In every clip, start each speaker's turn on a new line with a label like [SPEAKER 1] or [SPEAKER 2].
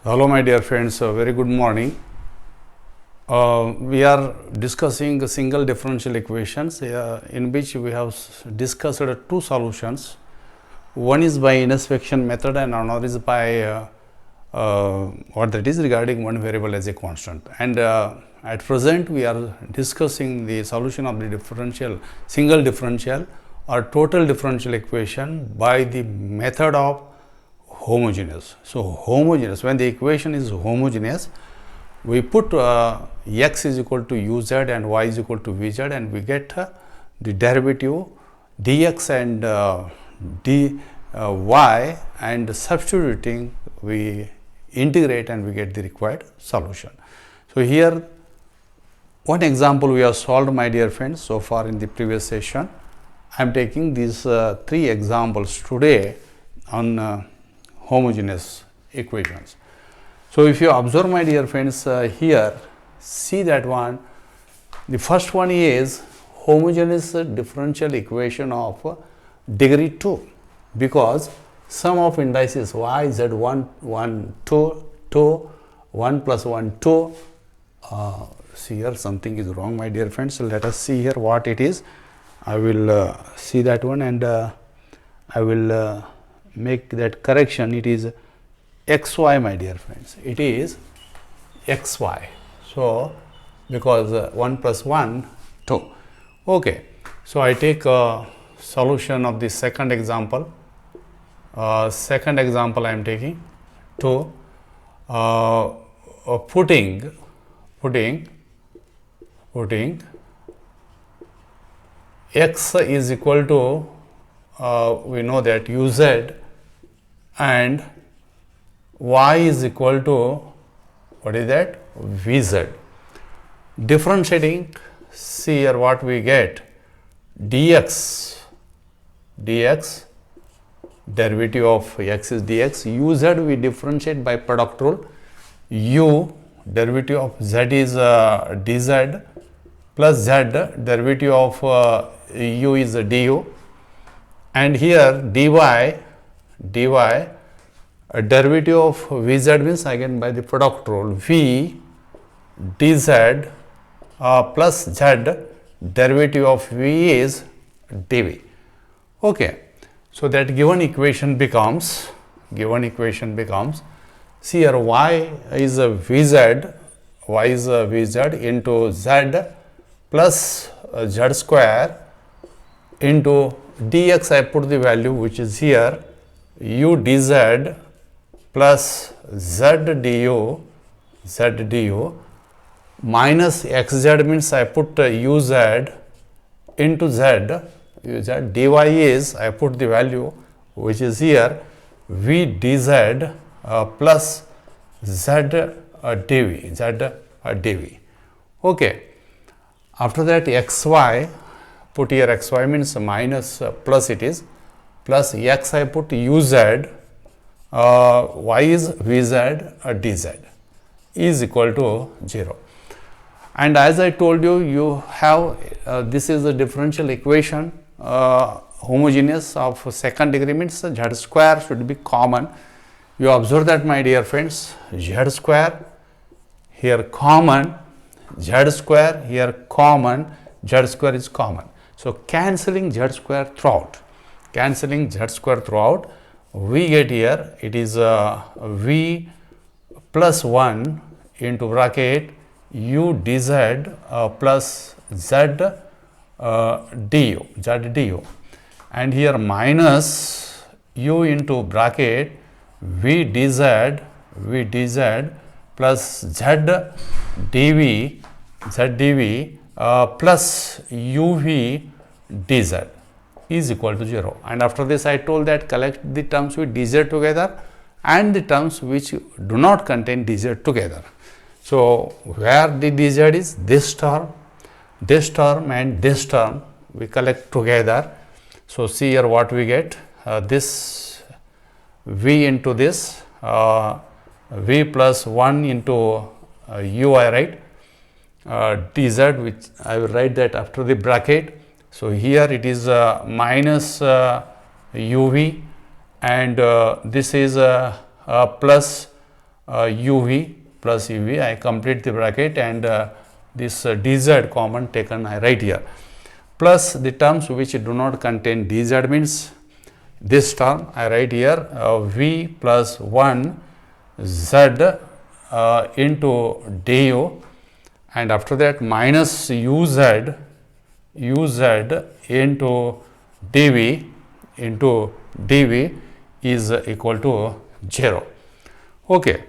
[SPEAKER 1] Hello my dear friends, very good morning. We are discussing single differential equations in which we have discussed two solutions. One is by inspection method and another is by what that is regarding one variable as a constant. And at present we are discussing the solution of the single differential or total differential equation by the method of homogeneous. So, homogeneous, when the equation is homogeneous, we put x is equal to uz and y is equal to vz and we get the derivative dx and dy, and substituting we integrate and we get the required solution. So, here one example we have solved, my dear friends. So far in the previous session, I am taking these three examples today on homogeneous equations. So, if you observe, my dear friends, here see that one, the first one is homogeneous differential equation of degree 2, because sum of indices y, z 1, 1, 2, 2, 1 plus 1, 2. See here something is wrong, my dear friends. So, let us see here what it is. I will see that one and I will make that correction. It is xy, my dear friends, it is xy. So, because 1 plus 1, 2. Okay. So, I take a solution of the second example. Second example I am taking to putting x is equal to we know that uz and y is equal to what is that vz. Differentiating, see here what we get, dx derivative of x is dx, uz we differentiate by product rule, u derivative of z is dz plus z derivative of u is du, and here dy a derivative of vz means again by the product rule v dz plus z derivative of v is dv. Okay. So, that given equation becomes see here y is a vz into z plus z square into dx. I put the value which is here u dz plus z du minus xz means I put uz into z dy is I put the value which is here v dz plus z dv. Okay. After that xy, put here xy means minus plus it is plus x I put uz, y is vz dz is equal to 0. And as I told you, you have this is the differential equation homogeneous of second degree means z square should be common. You observe that, my dear friends, z square here common, z square here common, z square is common. So, cancelling z square throughout, we get here it is v plus 1 into bracket u dz plus z du, and here minus u into bracket v dz plus z dv plus uv dz is equal to 0. And after this I told that collect the terms with dz together and the terms which do not contain dz together. So, where the dz is this term and this term we collect together. So, see here what we get, this v into this v plus 1 into ui, right, dz, which I will write that after the bracket. So, here it is minus uv and this is plus uv plus uv. I complete the bracket, and this dz common taken I write here, plus the terms which do not contain dz means this term I write here v plus 1 z into du, and after that minus uz into dv is equal to 0. Okay.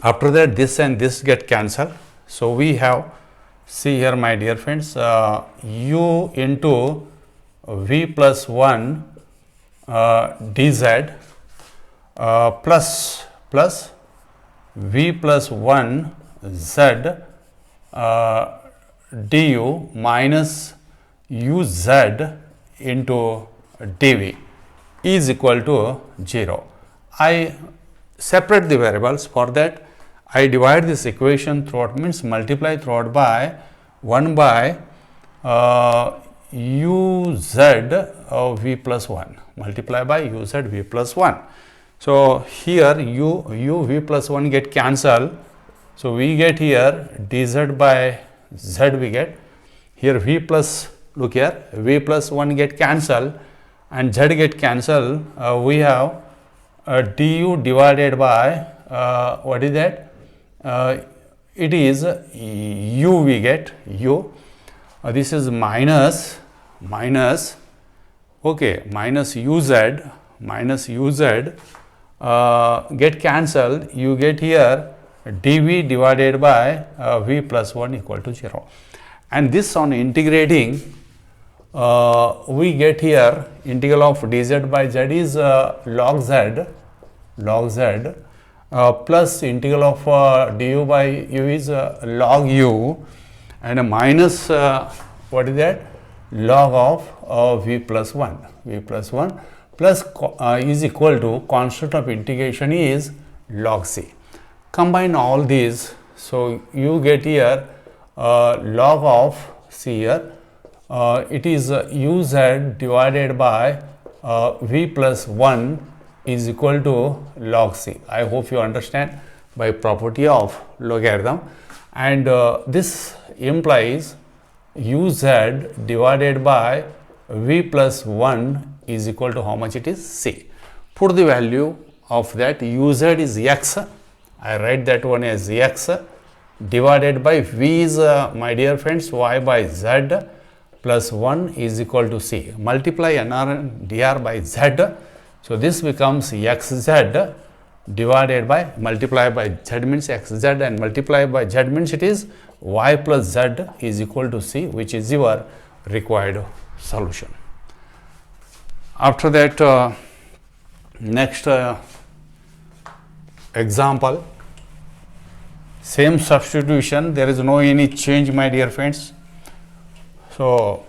[SPEAKER 1] After that this and this get cancelled. So, we have, see here my dear friends, u into v plus 1 dz plus v plus 1 z du minus uz into dv is equal to 0. I separate the variables. For that I divide this equation throughout, means multiply throughout by 1 by uz v plus 1, multiply by uz v plus 1. So, here u v plus 1 get cancelled. So, we get here dz by z we get, here v plus, look here v plus 1 get cancelled and z get cancelled. We have du divided by what is that? It is u we get u. This is minus okay, minus uz get cancelled. You get here dv divided by v plus 1 equal to 0, and this on integrating we get here integral of dz by z is log z plus integral of du by u is log u, and minus what is that, log of v plus 1 plus is equal to constant of integration is log c. Combine all these, so you get here log of, see here it is uz divided by v plus 1 is equal to log c. I hope you understand by property of logarithm, and this implies uz divided by v plus 1 is equal to how much it is, c. Put the value of that, uz is x, I write that one as x, divided by v is my dear friends y by z plus 1 is equal to c. Multiply nr and dr by z. So, this becomes xz divided by, multiply by z means xz, and multiply by z means it is y plus z is equal to c, which is your required solution. After that next example, same substitution, there is no any change my dear friends. So,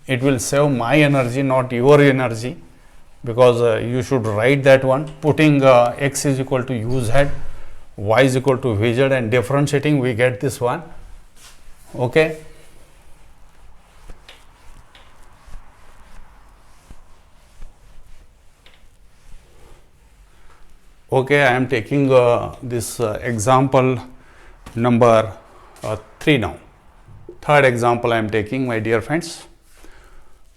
[SPEAKER 1] it will save my energy, not your energy, because you should write that one, putting x is equal to uz, y is equal to vz, and differentiating we get this one. Okay. Okay, I am taking this example number 3 now. Third example I am taking, my dear friends.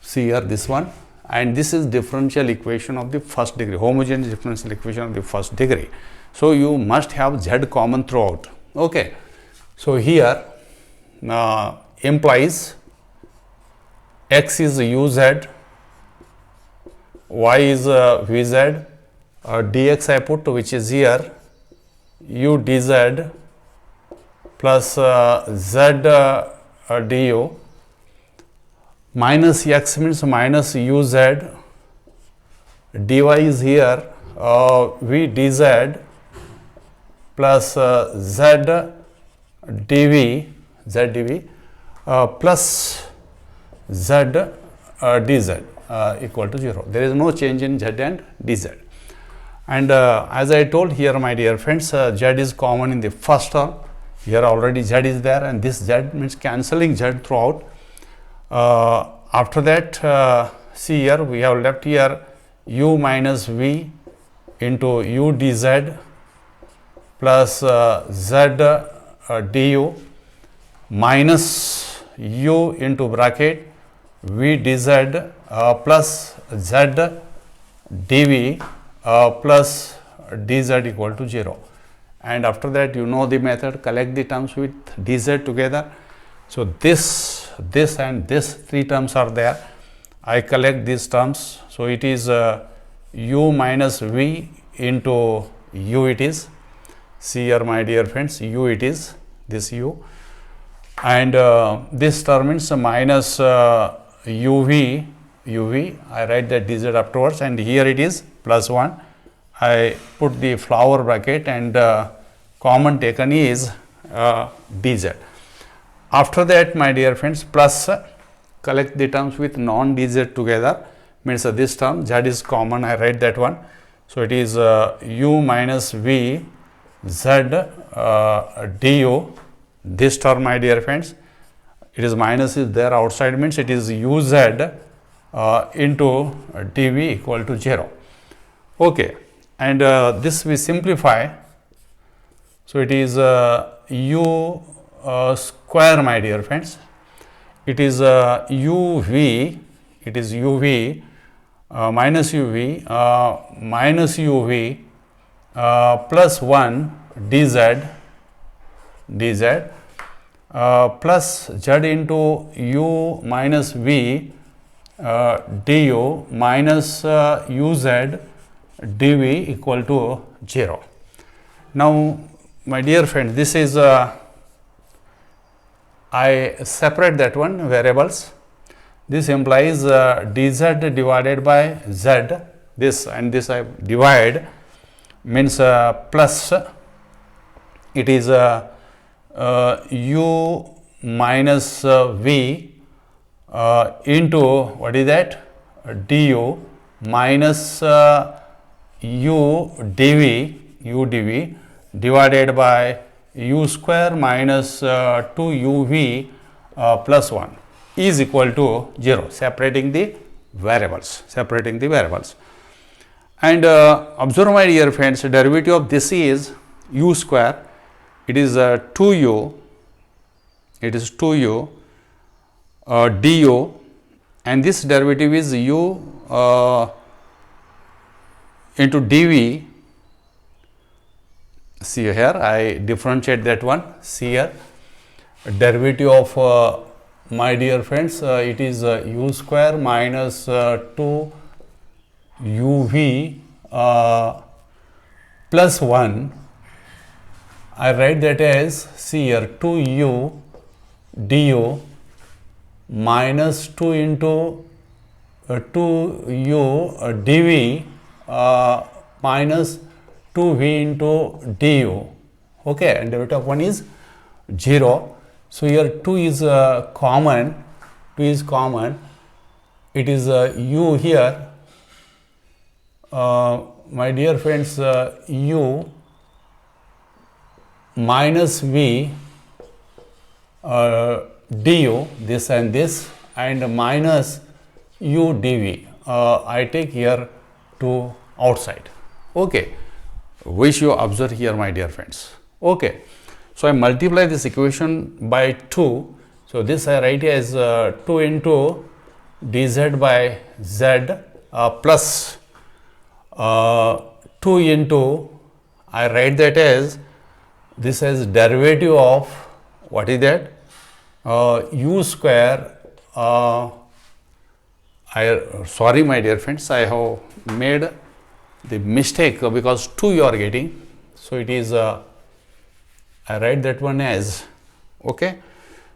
[SPEAKER 1] See here this one, and this is differential equation of the first degree, homogeneous differential equation of the first degree. So, you must have z common throughout. Okay. So, here implies x is uz, y is vz, dx I put, which is here u dz plus z du, minus x means minus uz, dy is here v dz plus z dv plus z dz equal to 0. There is no change in z and dz. And as I told here, my dear friends, z is common in the first term. Here already z is there, and this z means cancelling z throughout. After that, see here we have left here u minus v into u dz plus z du minus u into bracket v dz plus z dv plus dz equal to 0. And after that, you know the method, collect the terms with dz together. So this and this three terms are there. I collect these terms. So it is u minus v into u it is. See here, my dear friends, u it is, this u. And this term means minus uv, I write that dz afterwards, and here it is plus 1. I put the flower bracket, and common taken is dz. After that, my dear friends, plus collect the terms with non dz together, means this term z is common, I write that one. So it is u minus v z du, this term, my dear friends, it is minus is there outside, means it is uz into dv equal to 0. Okay. And this we simplify. So it is u square, my dear friends. It is uv, it is uv minus uv plus 1 dz plus z into u minus v du minus uz dv equal to 0. Now, my dear friend, this is I separate that one variables. This implies dz divided by z, this and this I divide, means plus it is u minus v into what is that du minus u dv divided by u square minus 2uv plus 1 is equal to 0, separating the variables. And observe, my dear friends, derivative of this is u square, it is 2u, du, and this derivative is u into dv. See here, I differentiate that one. See here, derivative of my dear friends, it is u square minus 2 uv plus 1. I write that as, see here, 2u du minus 2 into 2u dv minus 2v into du. Okay, and derivative of 1 is 0. So here 2 is common. It is u here. My dear friends, u minus v du, this and this, and minus u dv. I take here to outside. Okay, which you observe here, my dear friends. Okay, so I multiply this equation by 2. So this I write as 2 into dz by z plus 2 into, I write that as, this as derivative of what is that u square. Sorry, my dear friends, I have made the mistake because 2 you are getting. So it is I write that one as, okay.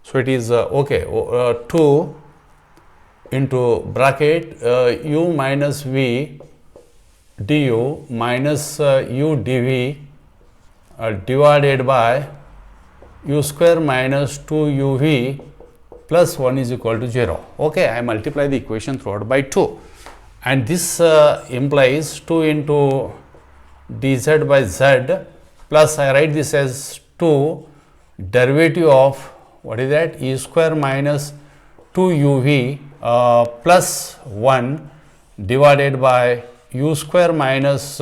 [SPEAKER 1] So it is 2 into bracket u minus v du minus u dv divided by u square minus 2uv plus 1 is equal to 0. Okay, I multiply the equation throughout by 2, and this implies 2 into dz by z plus, I write this as 2 derivative of what is that e square minus 2uv plus 1 divided by u square minus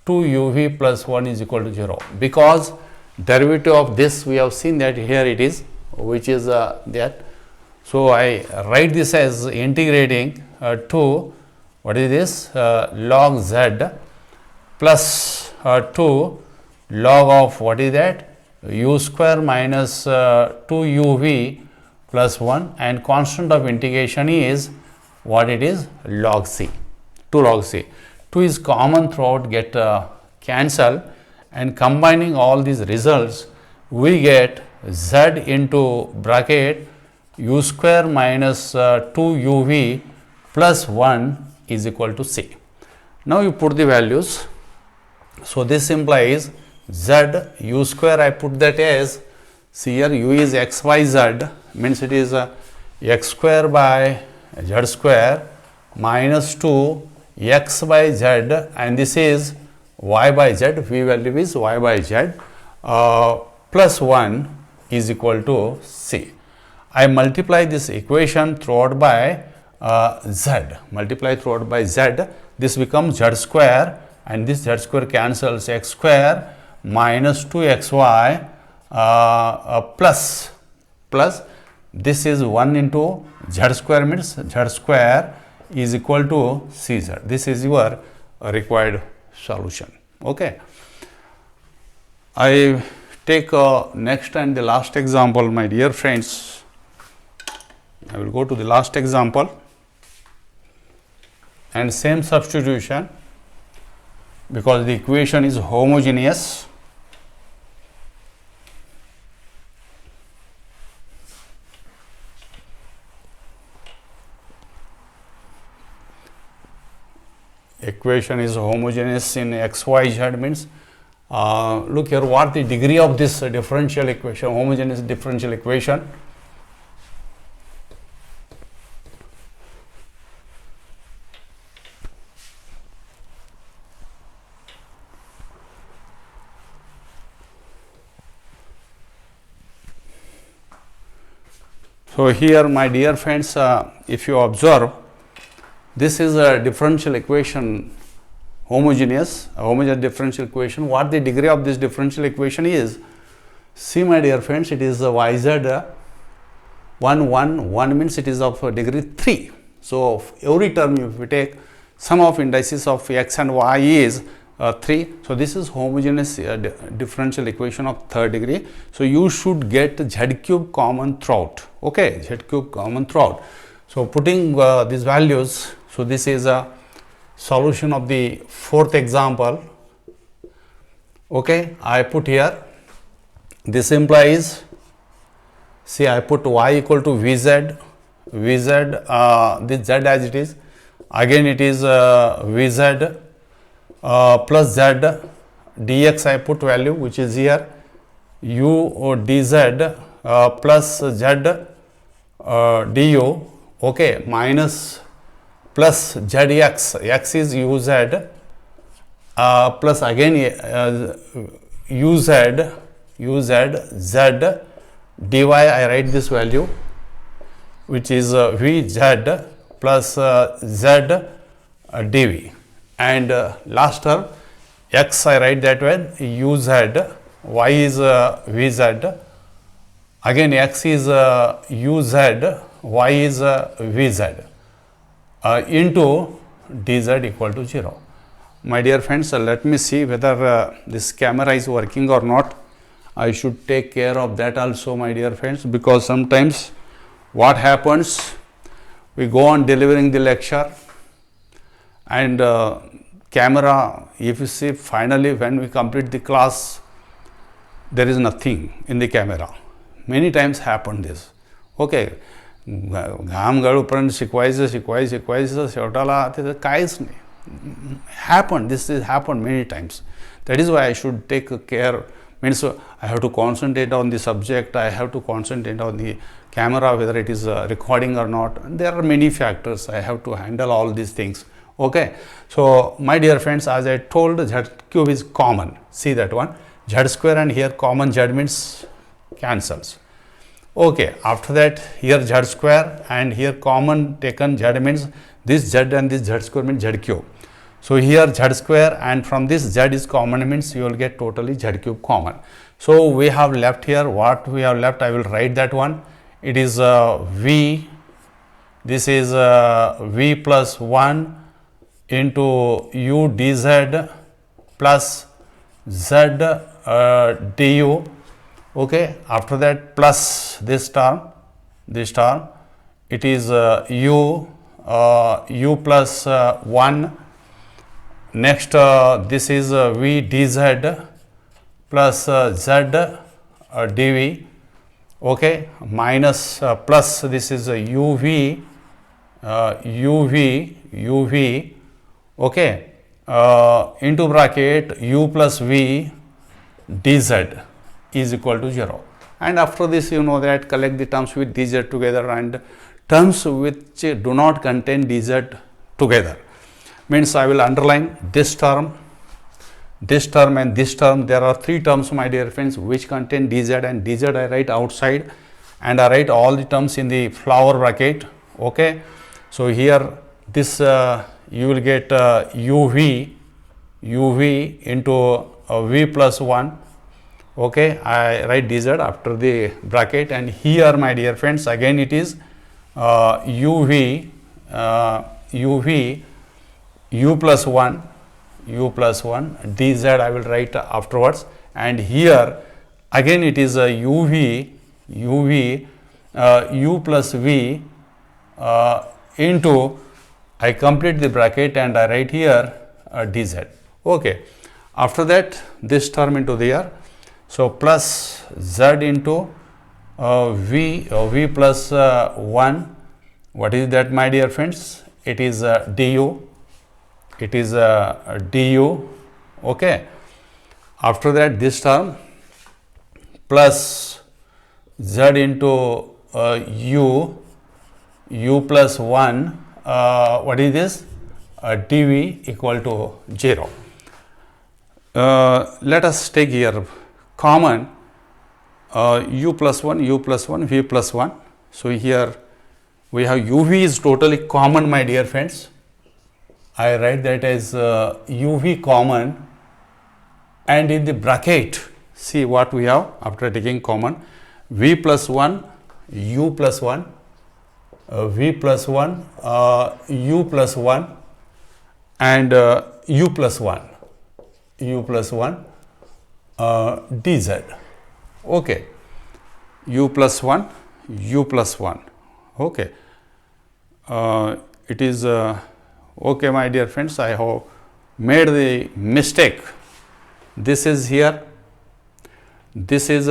[SPEAKER 1] 2uv plus 1 is equal to 0, because derivative of this we have seen that here it is, which is that. So I write this as integrating to what is this log z plus 2 log of what is that u square minus 2uv plus 1, and constant of integration is what it is log c, 2 log c. 2 is common throughout, get cancel, and combining all these results we get z into bracket u square minus 2uv plus 1 is equal to c. Now you put the values. So this implies z u square, I put that as, see here u is x y z, means it is x square by z square minus 2 x by z, and this is y by z, v value is y by z, plus 1 is equal to c. I multiply this equation throughout by z, multiply throughout by z, this becomes z square, and this z square cancels, x square minus 2xy plus this is 1 into z square, means z square is equal to cz. This is your required solution. Okay. I take next and the last example, my dear friends. I will go to the last example and same substitution, because the equation is homogeneous. Equation is homogeneous in x, y, z, means look here what the degree of this differential equation, homogeneous differential equation. So here my dear friends, if you observe, this is a differential equation, homogeneous differential equation. What the degree of this differential equation is? See my dear friends, it is yz 1 1 1 means it is of degree 3. So every term if we take sum of indices of x and y is 3. So this is homogeneous differential equation of third degree. So you should get z cube common throughout. Okay, z cube common throughout. So putting these values, so this is a solution of the fourth example. Okay, I put here, this implies, see I put y equal to vz, this z as it is, again it is vz plus z dx, I put value which is here u dz plus z du, okay, minus plus zx, x is uz plus again uz z dy, I write this value which is vz plus z dv, and last term x I write that way uz, y is vz, again x is uz, y is vz into dz equal to 0. My dear friends, let me see whether this camera is working or not. I should take care of that also, my dear friends, because sometimes what happens, we go on delivering the lecture and camera, if you see finally when we complete the class, there is nothing in the camera. Many times happened this. Okay, घाम गळूपर्यंत शिकवायचं शेवटाला त्याचं काहीच नाही. Happened, this is happened many times. That is why I should take care, means I have to concentrate on the subject, I have to concentrate on the camera, whether it is recording or not. And there are many factors, I have to handle all these things. Okay, so my dear friends, as I told, z cube is common. See that one, z square, and here common z means cancels. Okay, after that here z square and here common taken z means this z and this z square means z cube. So here z square, and from this z is common, means you will get totally z cube common. So we have left here, what we have left, I will write that one. It is v, this is v plus 1 into u dz plus z du. Okay, after that plus this term, it is u plus 1. Next this is v dz plus z dv. Okay, minus plus this is uv okay, into bracket u plus v dz is equal to 0. And after this, you know that collect the terms with dz together and terms which do not contain dz together. Means I will underline this term and this term. There are three terms, my dear friends, which contain dz, and dz I write outside, and I write all the terms in the flower bracket. Okay, so here this you will get uv into v plus 1. Okay, I write dz after the bracket, and here, my dear friends, again it is uv u plus 1 dz I will write afterwards, and here again it is uv u plus v into, I complete the bracket and I write here dz. Okay, after that this term into there, so plus z into v plus 1. What is that, my dear friends? It is du. Okay, after that this term plus z into u plus 1. What is this? dv equal to 0. Let us take here common u plus 1 v plus 1. So here we have uv is totally common, my dear friends. I write that as uv common, and in the bracket see what we have after taking common: v plus 1 u plus 1 v plus 1 u plus 1 and u plus 1 dz. Okay, u plus 1 okay. It is okay, my dear friends, I have made the mistake. This is here, this is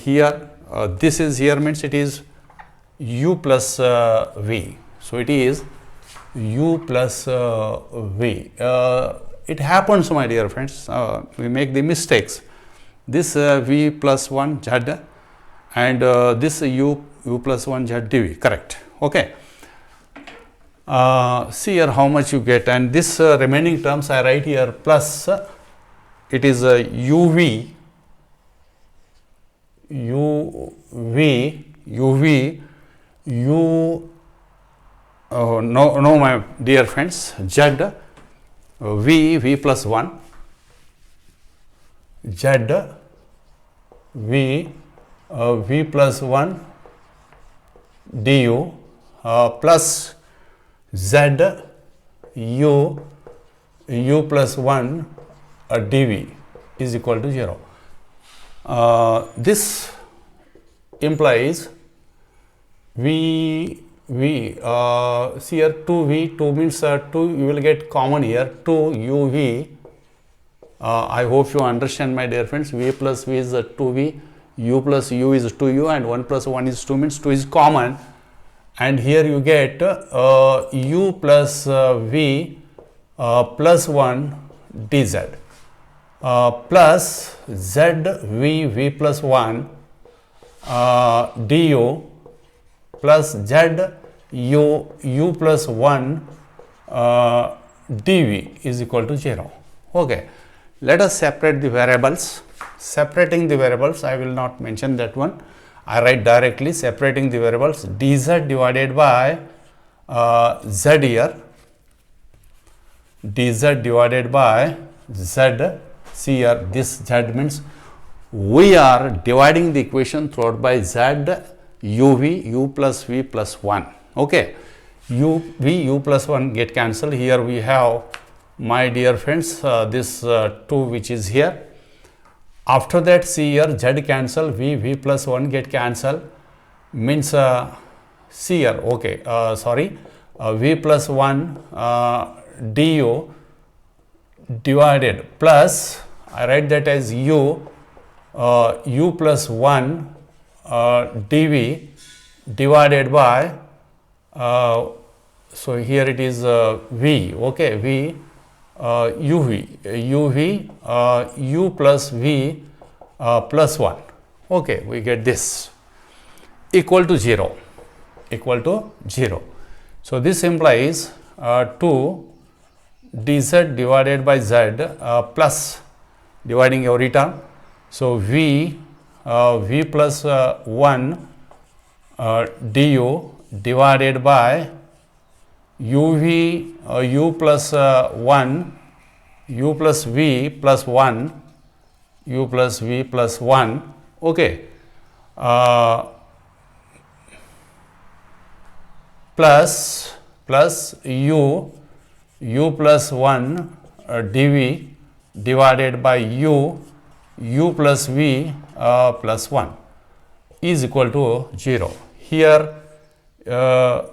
[SPEAKER 1] here, this is here, means it is u plus v. So it is u plus v. It happens, my dear friends, we make the mistakes. This v plus 1 z and this u plus 1 z dv, correct. Okay, see here how much you get, and this remaining terms I write here plus, it is uv no, my dear friends, z v plus 1 z v plus 1 du plus z u plus 1 dv is equal to 0. This implies see here 2v, 2 means 2, you will get common here, 2 uv. I hope you understand, my dear friends. V plus v is 2v, u plus u is 2u, and 1 plus 1 is 2, means 2 is common, and here you get u plus v plus 1 dz plus z v plus 1 du plus z u plus 1 dv is equal to 0. Okay, let us separate the variables. Separating the variables, I will not mention that one. I write directly separating the variables: dz divided by z here, dz divided by z. See here, this z means we are dividing the equation throughout by z uv u plus v plus 1. Okay, u plus 1 get cancelled. Here we have, my dear friends, this 2 which is here. After that, see here, z cancel, v plus 1 get cancelled, means see here, okay, sorry, v plus 1 du divided plus, I write that as u plus 1 dv divided by, so here it is v, okay, v uv u plus v plus 1, okay, we get this equal to 0, equal to 0. So this implies 2 dz divided by z plus dividing every term. So v plus 1 du divided by uv u plus 1 u plus v plus 1 u plus v plus 1, okay, plus u plus 1 dv divided by u plus v plus 1 is equal to 0. Here,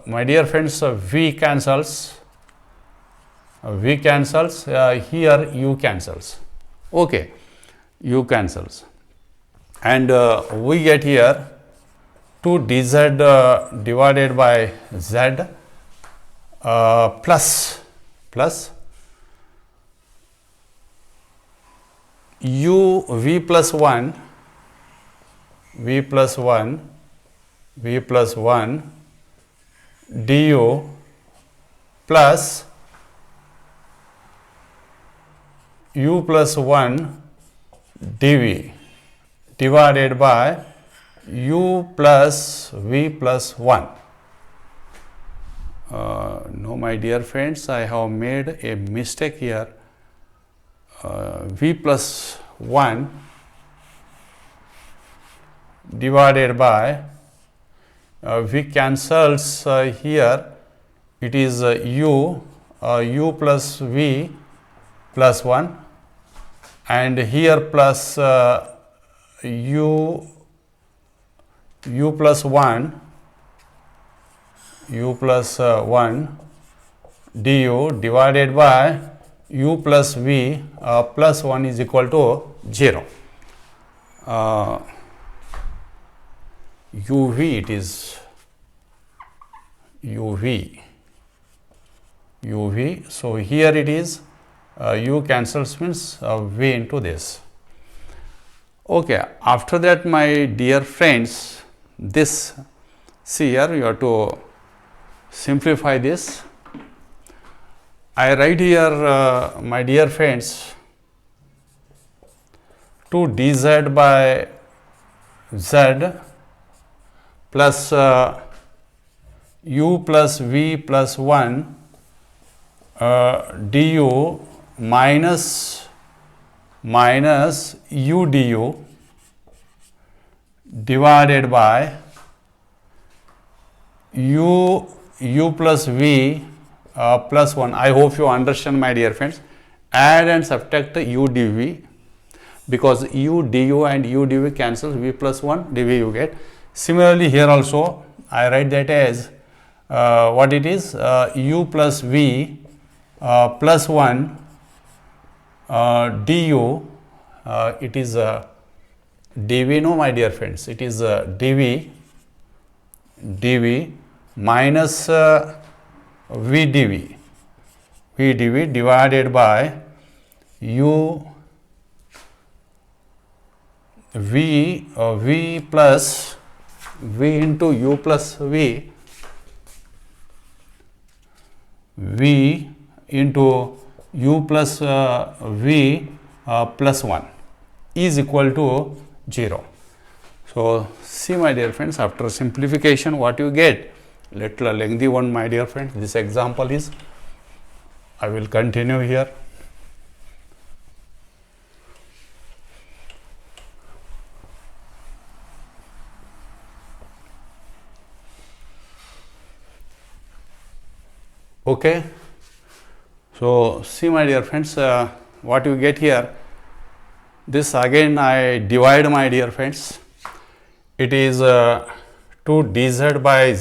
[SPEAKER 1] my dear friends, v cancels, here u cancels, okay, u cancels, and we get here 2 dz divided by z plus u v plus 1 du plus u plus 1 dv divided by u plus v plus 1. No, my dear friends, I have made a mistake here. V plus 1 divided by v cancels here, it is u plus v plus 1, and here plus u plus 1 du divided by u plus v plus 1 is equal to 0. uv, it is uv. So here it is u cancels, means v into this. Okay, after that, my dear friends, this, see here, you have to simplify this. I write here, my dear friends, 2 dz by z plus u plus v plus 1 du minus u du divided by u plus v plus 1. I hope you understand, my dear friends. Add and subtract u dv, because u du and u dv cancels, v plus 1 dv you get. Similarly, here also I write that as what it is, u plus v plus 1 du, it is dv, no, my dear friends, it is dv minus v dv divided by u v plus v into u plus v into u plus v plus 1 is equal to 0. So see, my dear friends, after simplification what you get, little lengthy one, my dear friends. This example is, I will continue here. Okay. So, see my dear friends, what you get here, this again I divide my dear friends, it is 2 dz by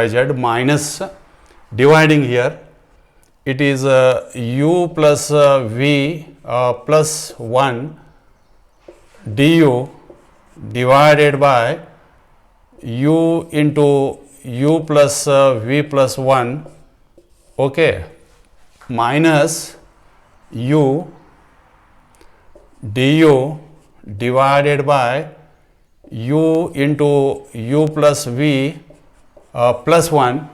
[SPEAKER 1] z minus, dividing here, it is u plus v plus 1 du divided by u into u plus v plus 1, okay, minus u du divided by u into u plus v plus 1.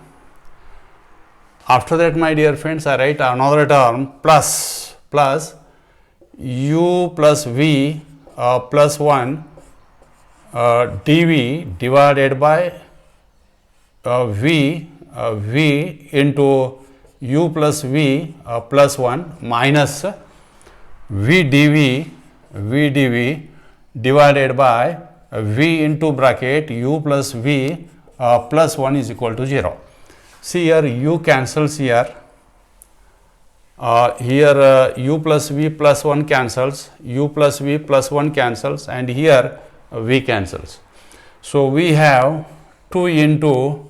[SPEAKER 1] After that, my dear friends, I write another term plus u plus v plus 1 dv divided by v into u plus v plus 1 minus v dv divided by v into bracket u plus v plus 1 is equal to 0. See here, u cancels here, u plus v plus 1 cancels, u plus v plus 1 cancels, and here v cancels. So, we have 2 into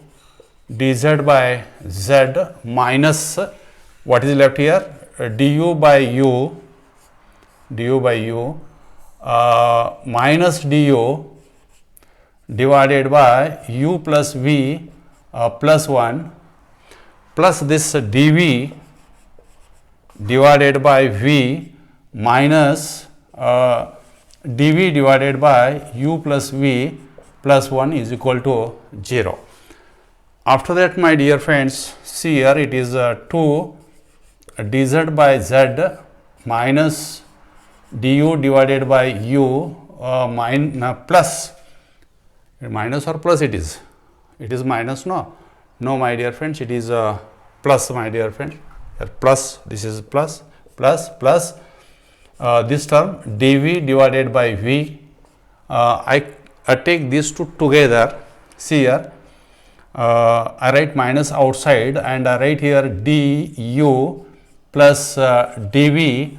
[SPEAKER 1] dz by z minus, what is left here, du by u minus du divided by u plus v plus 1 plus this dv divided by v minus dv divided by u plus v plus 1 is equal to 0. After that, my dear friends, see here, it is 2 dz by z minus du divided by u plus, minus or plus it is minus, no, my dear friends, it is plus, my dear friend, plus, this is plus this term dv divided by v, I take these two together. See here, I write minus outside and I write here du plus dv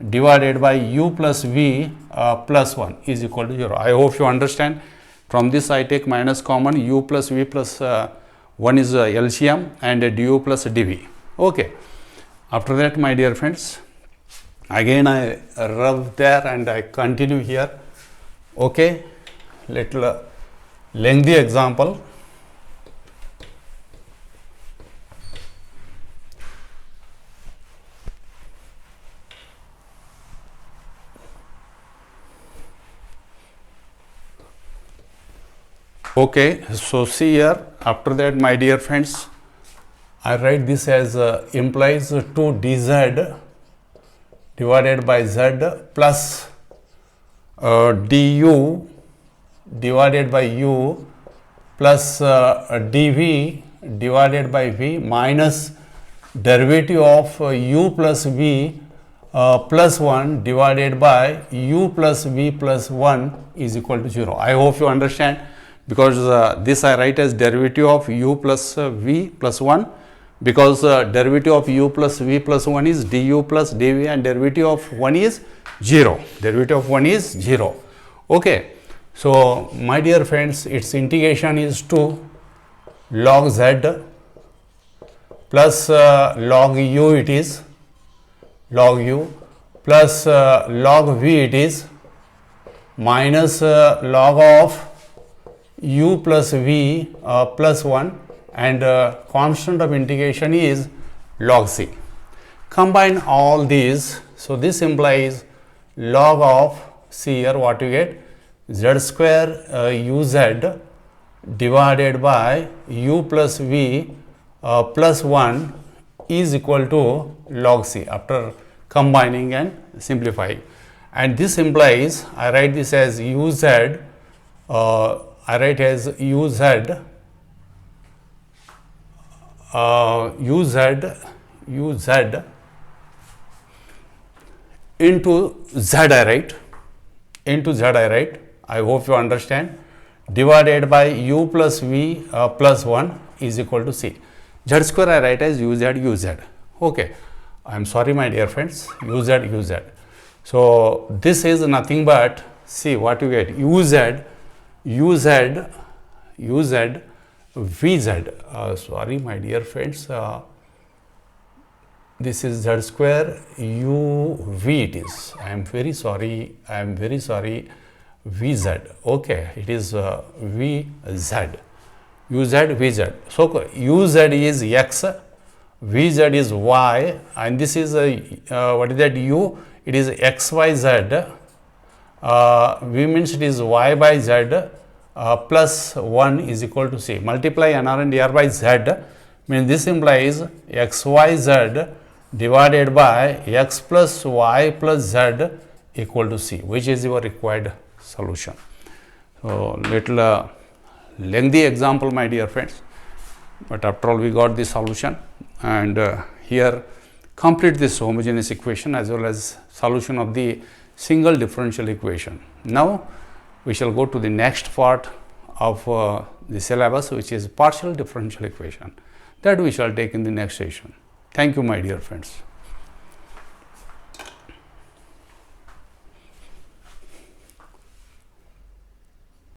[SPEAKER 1] divided by u plus v plus 1 is equal to 0. I hope you understand. From this I take minus common, u plus v plus 1 is LCM and du plus dv. Okay. After that, my dear friends, again I rub there and I continue here. Okay. Little lengthy example. Okay, so see here, after that, my dear friends, I write this as implies 2 dz divided by z plus du divided by u plus dv divided by v minus derivative of u plus v plus 1 divided by u plus v plus 1 is equal to 0. I hope you understand, because this I write as derivative of u plus v plus 1, because derivative of u plus v plus 1 is du plus dv and derivative of 1 is 0. Derivative of 1 is 0. Okay. So, my dear friends, its integration is to log z plus log u, it is log u plus log v, it is minus log of u plus v plus 1 and constant of integration is log c. Combine all these. So, this implies log of, see here what you get, z square uz divided by u plus v plus 1 is equal to log c after combining and simplifying. And this implies, I write this as uz, uz into z I write, I hope you understand, divided by u plus v plus 1 is equal to c. Z square I write as uz. Okay, I am sorry my dear friends, uz. So this is nothing but, see what you get, uz vz. Sorry my dear friends, this is z square uv it is. I am very sorry, vz. Okay, it is vz, vz. So uz is x, vz is y, and this is what is that, u, it is xyz, v means it is y by z, plus 1 is equal to c. Multiply nr and dr by z, means this implies xyz divided by x plus y plus z equal to c, which is your required solution. So little lengthy example my dear friends, but after all we got the solution, and here complete this homogeneous equation as well as solution of the single differential equation. Now we shall go to the next part of the syllabus, which is partial differential equation, that we shall take in the next session. Thank you my dear friends.